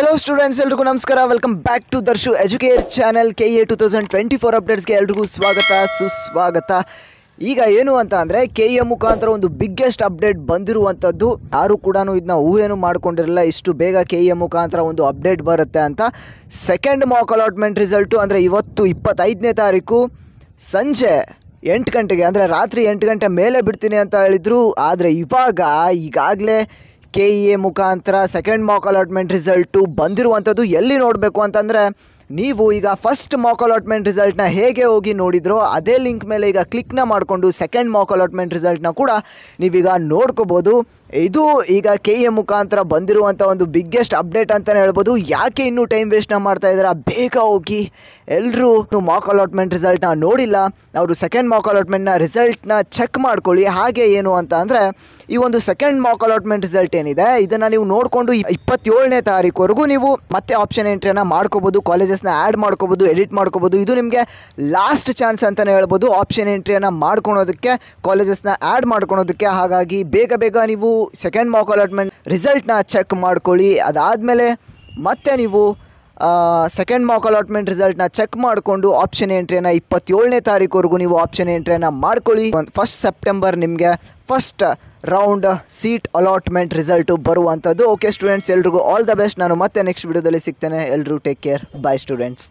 Hello students, ಎಲ್ರಿಗೂ ನಮಸ್ಕಾರ. Welcome back to Darshu Educare channel. KA 2024 ಅಪ್ಡೇಟ್ಸ್ಗೆ ಎಲ್ರಿಗೂ ಸ್ವಾಗತ ಸುಸ್ವಾಗತ. ಈಗ ಏನು ಅಂತ ಅಂದರೆ KA ಮುಖಾಂತರ ಒಂದು ಬಿಗ್ಗೆಸ್ಟ್ ಅಪ್ಡೇಟ್ ಬಂದಿರುವಂಥದ್ದು. ಯಾರು ಕೂಡ ಇದನ್ನ ಊಹೆನೂ ಮಾಡ್ಕೊಂಡಿರಲಿಲ್ಲ ಇಷ್ಟು ಬೇಗ KA ಮುಖಾಂತರ ಒಂದು ಅಪ್ಡೇಟ್ ಬರುತ್ತೆ ಅಂತ. ಸೆಕೆಂಡ್ ಮಾಕ್ ಅಲಾಟ್ಮೆಂಟ್ ರಿಸಲ್ಟು ಅಂದರೆ ಇವತ್ತು 25ನೇ ತಾರೀಕು ಸಂಜೆ 8 ಗಂಟೆಗೆ, ಅಂದರೆ ರಾತ್ರಿ 8 ಗಂಟೆ ಮೇಲೆ ಬಿಡ್ತೀನಿ ಅಂತ ಹೇಳಿದರು. ಆದರೆ ಈಗಾಗಲೇ KA ಮುಖಾಂತರ ಸೆಕೆಂಡ್ ಮಾಕ್ ಅಲಾಟ್ಮೆಂಟ್ ರಿಸಲ್ಟು ಬಂದಿರುವಂಥದ್ದು. ಎಲ್ಲಿ ನೋಡಬೇಕು ಅಂತಂದರೆ, ನೀವು ಈಗ ಫಸ್ಟ್ ಮಾಕ್ ಅಲಾಟ್ಮೆಂಟ್ ರಿಸಲ್ಟ್ನ ಹೇಗೆ ಹೋಗಿ ನೋಡಿದ್ರೋ ಅದೇ ಲಿಂಕ್ ಮೇಲೆ ಈಗ ಕ್ಲಿಕ್ನ ಮಾಡಿಕೊಂಡು ಸೆಕೆಂಡ್ ಮಾಕ್ ಅಲಾಟ್ಮೆಂಟ್ ರಿಸಲ್ಟ್ನ ಕೂಡ ನೀವೀಗ ನೋಡ್ಕೋಬೋದು. ಇದು ಈಗ KA ಮುಖಾಂತರ ಬಂದಿರುವಂಥ ಒಂದು ಬಿಗ್ಗೆಸ್ಟ್ ಅಪ್ಡೇಟ್ ಅಂತಲೇ ಹೇಳ್ಬೋದು. ಯಾಕೆ ಇನ್ನೂ ಟೈಮ್ ವೇಸ್ಟ್ನ ಮಾಡ್ತಾ ಇದ್ದಾರೆ? ಬೇಗ ಹೋಗಿ ಎಲ್ಲರೂ ಮಾಕ್ ಅಲಾಟ್ಮೆಂಟ್ ರಿಸಲ್ಟ್ನ ನೋಡಿಲ್ಲ, ಅವರು ಸೆಕೆಂಡ್ ಮಾಕ್ ಅಲಾಟ್ಮೆಂಟ್ನ ರಿಸಲ್ಟ್ನ ಚೆಕ್ ಮಾಡ್ಕೊಳ್ಳಿ. ಹಾಗೆ ಏನು ಅಂತ ಅಂದರೆ, ಈ ಒಂದು ಸೆಕೆಂಡ್ ಮಾಕ್ ಅಲಾಟ್ಮೆಂಟ್ ರಿಸಲ್ಟ್ ಏನಿದೆ ಇದನ್ನು ನೀವು ನೋಡಿಕೊಂಡು 27ನೇ ತಾರೀಕುವರೆಗೂ ನೀವು ಮತ್ತೆ ಆಪ್ಷನ್ ಎಂಟ್ರಿಯನ್ನು ಮಾಡ್ಕೋಬೋದು, ಕಾಲೇಜಸ್ನ ಆ್ಯಡ್ ಮಾಡ್ಕೋಬೋದು, ಎಡಿಟ್ ಮಾಡ್ಕೋಬೋದು. ಇದು ನಿಮಗೆ ಲಾಸ್ಟ್ ಚಾನ್ಸ್ ಅಂತಲೇ ಹೇಳ್ಬೋದು ಆಪ್ಷನ್ ಎಂಟ್ರಿಯನ್ನು ಮಾಡ್ಕೊಳೋದಕ್ಕೆ, ಕಾಲೇಜಸ್ನ ಆ್ಯಡ್ ಮಾಡ್ಕೊಳೋದಕ್ಕೆ. ಹಾಗಾಗಿ ಬೇಗ ನೀವು ಸೆಕೆಂಡ್ ಮಾಕ್ ಅಲಾಟ್ಮೆಂಟ್ ರಿಸಲ್ಟ್ನ ಚೆಕ್ ಮಾಡ್ಕೊಳ್ಳಿ. ಅದಾದಮೇಲೆ ಮತ್ತೆ ನೀವು ಸೆಕೆಂಡ್ ಮಾಕ್ ಅಲಾಟ್ಮೆಂಟ್ ರಿಸಲ್ಟ್ನ ಚೆಕ್ ಮಾಡಿಕೊಂಡು ಆಪ್ಷನ್ ಎಂಟ್ರಿಯನ್ನು 27ನೇ ತಾರೀಕುವರೆಗೂ ನೀವು ಆಪ್ಷನ್ ಎಂಟ್ರಿಯನ್ನು ಮಾಡ್ಕೊಳ್ಳಿ. 1 ಸೆಪ್ಟೆಂಬರ್ ನಿಮಗೆ first round seat allotment result ಬರುವಂಥದ್ದು. ಓಕೆ ಸ್ಟೂಡೆಂಟ್ಸ್, ಎಲ್ರಿಗೂ ಆಲ್ ದ ಬೆಸ್ಟ್. ನಾನು ಮತ್ತೆ ನೆಕ್ಸ್ಟ್ ವಿಡಿಯೋದಲ್ಲಿ ಸಿಗ್ತೇನೆ. ಎಲ್ಲರೂ ಟೇಕ್ ಕೇರ್. ಬಾಯ್ ಸ್ಟೂಡೆಂಟ್ಸ್.